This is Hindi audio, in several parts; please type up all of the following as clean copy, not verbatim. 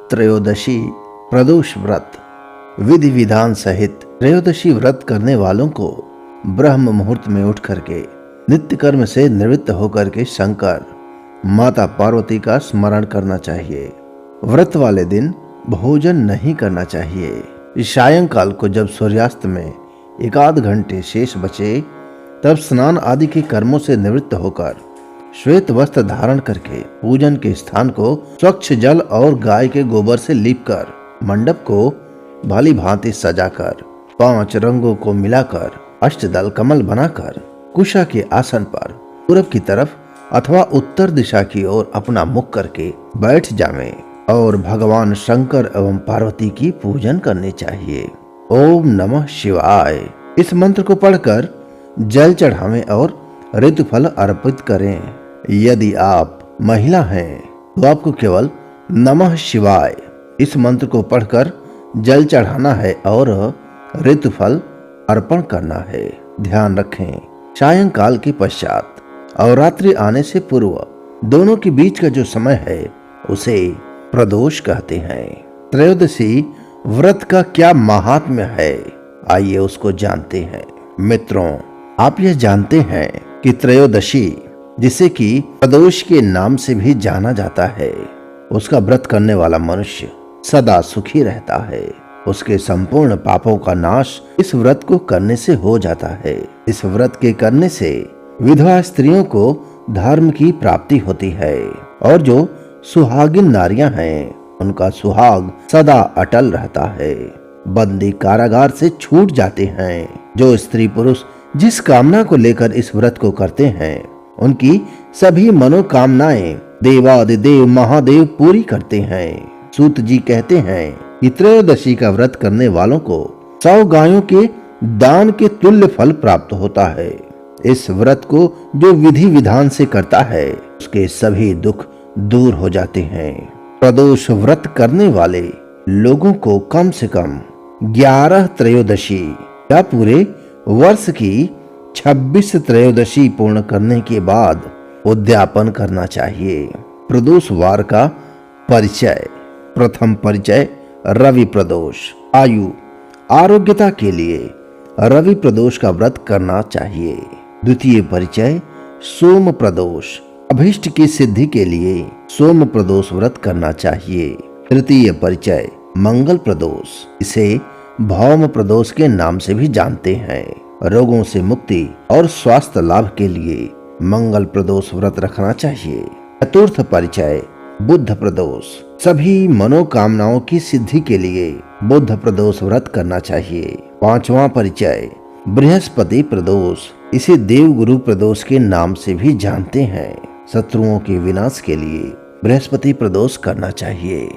त्रयोदशी प्रदोष व्रत। विधि विधान सहित त्रयोदशी व्रत करने वालों को ब्रह्म मुहूर्त में उठ करके नित्य कर्म से निवृत्त होकर के शंकर माता पार्वती का स्मरण करना चाहिए। व्रत वाले दिन भोजन नहीं करना चाहिए। सायंकाल को जब सूर्यास्त में 1-8 घंटे शेष बचे तब स्नान आदि के कर्मों से निवृत्त होकर श्वेत वस्त्र धारण करके पूजन के स्थान को स्वच्छ जल और गाय के गोबर से लीपकर मंडप को भाली भांति सजाकर 5 रंगों को मिलाकर अष्टदल कमल बनाकर कुशा के आसन पर पूरब की तरफ अथवा उत्तर दिशा की ओर अपना मुख करके बैठ जावें और भगवान शंकर एवं पार्वती की पूजन करनी चाहिए। ओम नमः शिवाय इस मंत्र को पढ़कर जल चढ़ावें और ऋतुफल अर्पित करें। यदि आप महिला हैं तो आपको केवल नमः शिवाय इस मंत्र को पढ़कर जल चढ़ाना है और ऋतुफल अर्पण करना है। ध्यान रखें, सायंकाल के पश्चात और रात्रि आने से पूर्व दोनों के बीच का जो समय है उसे प्रदोष कहते हैं। त्रयोदशी व्रत का क्या महात्म्य है, आइए उसको जानते हैं। मित्रों, आप यह जानते हैं कि त्रयोदशी जिसे कि प्रदोष के नाम से भी जाना जाता है, उसका व्रत करने वाला मनुष्य सदा सुखी रहता है। उसके संपूर्ण पापों का नाश इस व्रत को करने से हो जाता है। इस व्रत के करने से विधवा स्त्रियों को धर्म की प्राप्ति होती है और जो सुहागिन नारियां हैं उनका सुहाग सदा अटल रहता है। बंदी कारागार से छूट जाते हैं। जो स्त्री पुरुष जिस कामना को लेकर इस व्रत को करते हैं उनकी सभी मनोकामनाएं देवादिदेव महादेव पूरी करते हैं। सूत जी कहते हैं कि त्रयोदशी का व्रत करने वालों को 100 गायों के दान के तुल्य फल प्राप्त होता है। इस व्रत को जो विधि विधान से करता है उसके सभी दुख दूर हो जाते हैं। प्रदोष व्रत करने वाले लोगों को कम से कम 11 त्रयोदशी या पूरे वर्ष की 26 त्रयोदशी पूर्ण करने के बाद उद्यापन करना चाहिए। प्रदोष वार का परिचय। प्रथम परिचय रवि प्रदोष। आयु आरोग्यता के लिए रवि प्रदोष का व्रत करना चाहिए। द्वितीय परिचय सोम प्रदोष। अभीष्ट की सिद्धि के लिए सोम प्रदोष व्रत करना चाहिए। तृतीय परिचय मंगल प्रदोष। इसे भौम प्रदोष के नाम से भी जानते हैं। रोगों से मुक्ति और स्वास्थ्य लाभ के लिए मंगल प्रदोष व्रत रखना चाहिए। चतुर्थ परिचय बुध प्रदोष। सभी मनोकामनाओं की सिद्धि के लिए बुध प्रदोष व्रत करना चाहिए। पांचवा परिचय बृहस्पति प्रदोष। इसे देवगुरु प्रदोष के नाम से भी जानते हैं। शत्रुओं के विनाश के लिए बृहस्पति प्रदोष करना चाहिए।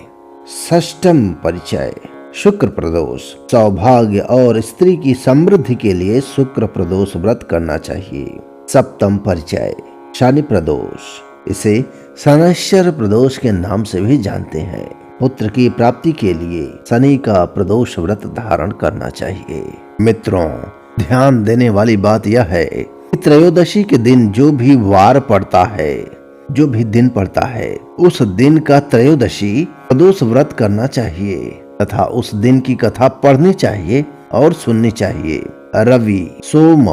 षष्ठम परिचय शुक्र प्रदोष। सौभाग्य और स्त्री की समृद्धि के लिए शुक्र प्रदोष व्रत करना चाहिए। सप्तम परिचय शनि प्रदोष। इसे शनैश्चर प्रदोष के नाम से भी जानते हैं। पुत्र की प्राप्ति के लिए शनि का प्रदोष व्रत धारण करना चाहिए। मित्रों, ध्यान देने वाली बात यह है कि त्रयोदशी के दिन जो भी वार पड़ता है, जो भी दिन पड़ता है, उस दिन का त्रयोदशी प्रदोष व्रत करना चाहिए तथा उस दिन की कथा पढ़नी चाहिए और सुननी चाहिए। रवि, सोम,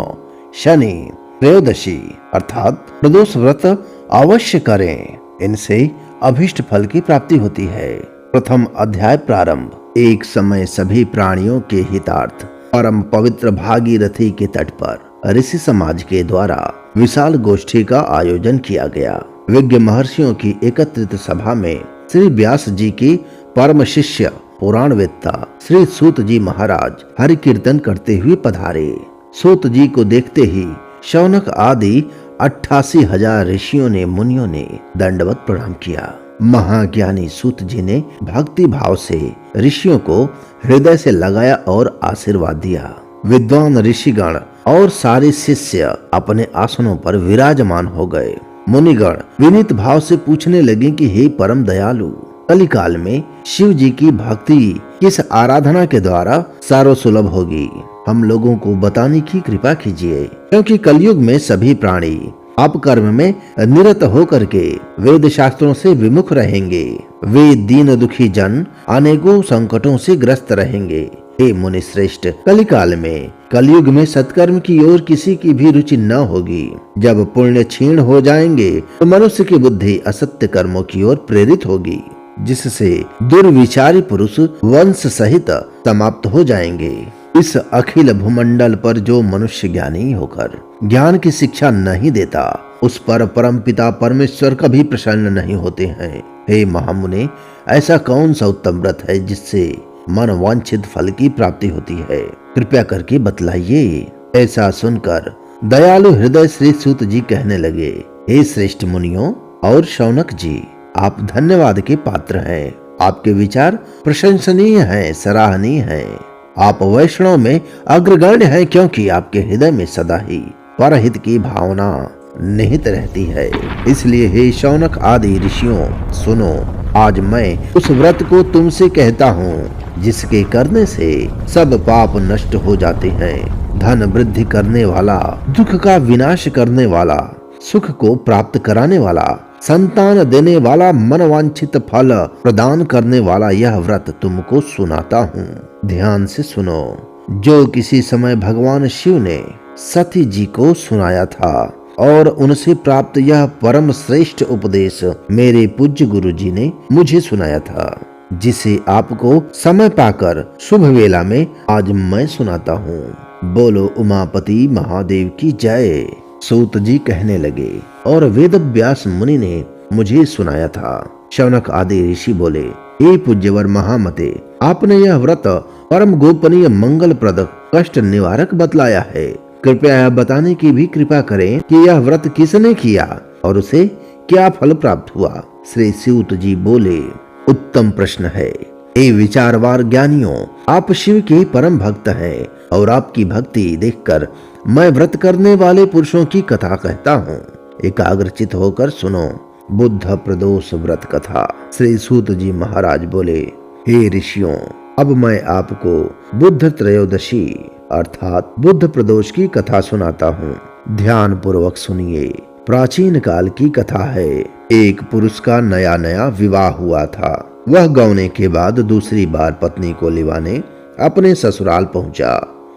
शनि, त्रयोदशी अर्थात प्रदोष व्रत अवश्य करें। इनसे अभीष्ट फल की प्राप्ति होती है। प्रथम अध्याय प्रारंभ। एक समय सभी प्राणियों के हितार्थ परम पवित्र भागीरथी के तट पर ऋषि समाज के द्वारा विशाल गोष्ठी का आयोजन किया गया। विज्ञ महर्षियों की एकत्रित सभा में श्री व्यास जी की परम शिष्य पुराणवेत्ता श्री सूत जी महाराज हरि कीर्तन करते हुए पधारे। सूत जी को देखते ही शौनक आदि 88,000 ऋषियों ने मुनियों ने दंडवत प्रणाम किया। महाज्ञानी सूत जी ने भक्ति भाव से ऋषियों को हृदय से लगाया और आशीर्वाद दिया। विद्वान ऋषिगण और सारे शिष्य अपने आसनों पर विराजमान हो गए। मुनिगण विनीत भाव से पूछने लगे कि हे परम दयालु, कलिकाल में शिव जी की भक्ति किस आराधना के द्वारा सर्वसुलभ होगी, हम लोगों को बताने की कृपा कीजिए, क्योंकि कलयुग में सभी प्राणी आप कर्म में निरत होकर के वेद शास्त्रों से विमुख रहेंगे। वे दीन दुखी जन अनेकों संकटों से ग्रस्त रहेंगे। हे मुनि श्रेष्ठ, कलिकाल में कलयुग में सत्कर्म की ओर किसी की भी रुचि न होगी। जब पुण्य क्षीण हो जाएंगे तो मनुष्य की बुद्धि असत्य कर्मों की ओर प्रेरित होगी, जिससे दुर्विचारी पुरुष वंश सहित समाप्त हो जाएंगे। इस अखिल भूमंडल पर जो मनुष्य ज्ञानी होकर ज्ञान की शिक्षा नहीं देता, उस पर परम पिता परमेश्वर कभी प्रसन्न नहीं होते हैं। हे महामुने, ऐसा कौन सा उत्तम व्रत है जिससे मन वांछित फल की प्राप्ति होती है? कृपया करके बतलाइए। ऐसा सुनकर दयालु हृदय श्री सूत जी कहने लगे, हे श्रेष्ठ मुनियों और शौनक जी, आप धन्यवाद के पात्र हैं। आपके विचार प्रशंसनीय हैं, सराहनीय हैं। आप वैष्णव में अग्रगण्य हैं, क्योंकि आपके हृदय में सदा ही परहित की भावना निहित रहती है। इसलिए हे शौनक आदि ऋषियों, सुनो, आज मैं उस व्रत को तुमसे कहता हूँ जिसके करने से सब पाप नष्ट हो जाते हैं। धन वृद्धि करने वाला, दुख का विनाश करने वाला, सुख को प्राप्त कराने वाला, संतान देने वाला, मनवांछित फल प्रदान करने वाला यह व्रत तुमको सुनाता हूँ। ध्यान से सुनो। जो किसी समय भगवान शिव ने सती जी को सुनाया था और उनसे प्राप्त यह परम श्रेष्ठ उपदेश मेरे पूज्य गुरु जी ने मुझे सुनाया था, जिसे आपको समय पाकर शुभ वेला में आज मैं सुनाता हूँ। बोलो उमापति महादेव की जय। सूत जी कहने लगे, और वेद व्यास मुनि ने मुझे सुनाया था। शौनक आदि ऋषि बोले, हे पूज्यवर महामते, आपने यह व्रत परम गोपनीय मंगलप्रद कष्ट निवारक बतलाया है। कृपया यह बताने की भी कृपा करें कि यह व्रत किसने किया और उसे क्या फल प्राप्त हुआ। श्री सूत जी बोले, उत्तम प्रश्न है। हे विचारवार ज्ञानियों, आप शिव के परम भक्त हैं और आपकी भक्ति देखकर मैं व्रत करने वाले पुरुषों की कथा कहता हूँ। एकाग्रचित होकर सुनो। बुद्ध प्रदोष व्रत कथा। श्री सूत जी महाराज बोले, हे ऋषियों, अब मैं आपको बुद्ध त्रयोदशी अर्थात बुद्ध प्रदोष की कथा सुनाता हूँ। ध्यान पूर्वक सुनिए। प्राचीन काल की कथा है। एक पुरुष का नया नया विवाह हुआ था। वह गौने के बाद दूसरी बार पत्नी को लिवाने अपने ससुराल पहुंचा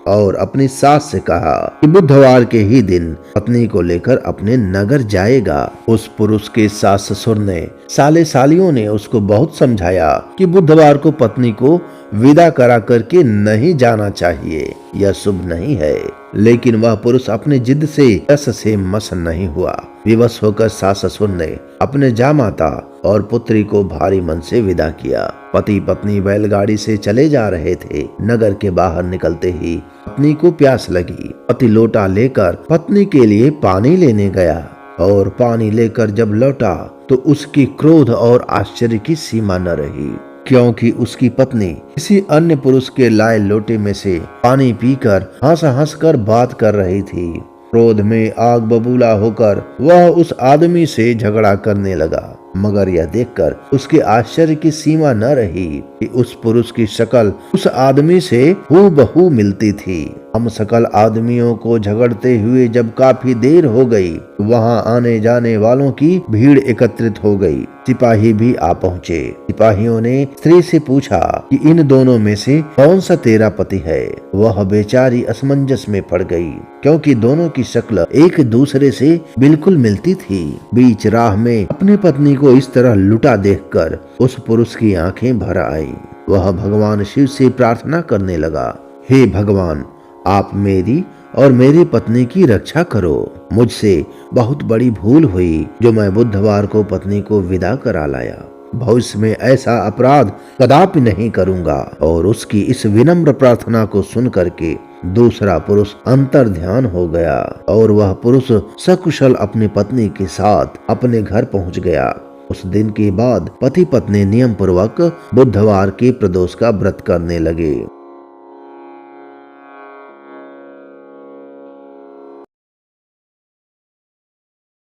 और अपनी सास से कहा कि बुधवार के ही दिन पत्नी को लेकर अपने नगर जाएगा। उस पुरुष के सास ससुर ने, साले सालियों ने उसको बहुत समझाया कि बुधवार को पत्नी को विदा करा करके नहीं जाना चाहिए, यह शुभ नहीं है। लेकिन वह पुरुष अपने जिद से रस से मस नहीं हुआ। विवश होकर सास ससुर ने अपने जामाता और पुत्री को भारी मन से विदा किया। पति पत्नी बैलगाड़ी से चले जा रहे थे। नगर के बाहर निकलते ही पत्नी को प्यास लगी। पति लोटा लेकर पत्नी के लिए पानी लेने गया और पानी लेकर जब लौटा तो उसकी क्रोध और आश्चर्य की सीमा न रही, क्योंकि उसकी पत्नी किसी अन्य पुरुष के लाए लोटे में से पानी पीकर हंस हंस कर बात कर रही थी। क्रोध में आग बबूला होकर वह उस आदमी से झगड़ा करने लगा, मगर यह देखकर उसके आश्चर्य की सीमा न रही कि उस पुरुष की शक्ल उस आदमी से हूबहू मिलती थी। हम सकल आदमियों को झगड़ते हुए जब काफी देर हो गई, वहां आने जाने वालों की भीड़ एकत्रित हो गई। सिपाही भी आ पहुँचे। सिपाहियों ने स्त्री से पूछा कि इन दोनों में से कौन सा तेरा पति है। वह बेचारी असमंजस में पड़ गई, क्योंकि दोनों की शक्ल एक दूसरे से बिल्कुल मिलती थी। बीच राह में अपनी पत्नी को इस तरह लुटा देखकर उस पुरुष की आंखें भर आई। वह भगवान शिव से प्रार्थना करने लगा, हे भगवान, आप मेरी और मेरी पत्नी की रक्षा करो। मुझसे बहुत बड़ी भूल हुई जो मैं बुधवार को पत्नी को विदा करा लाया। भविष्य में ऐसा अपराध कदापि नहीं करूंगा। और उसकी इस विनम्र प्रार्थना को सुन करके दूसरा पुरुष अंतर ध्यान हो गया और वह पुरुष सकुशल अपनी पत्नी के साथ अपने घर पहुंच गया। उस दिन के बाद पति पत्नी नियम पूर्वक बुधवार के प्रदोष का व्रत करने लगे।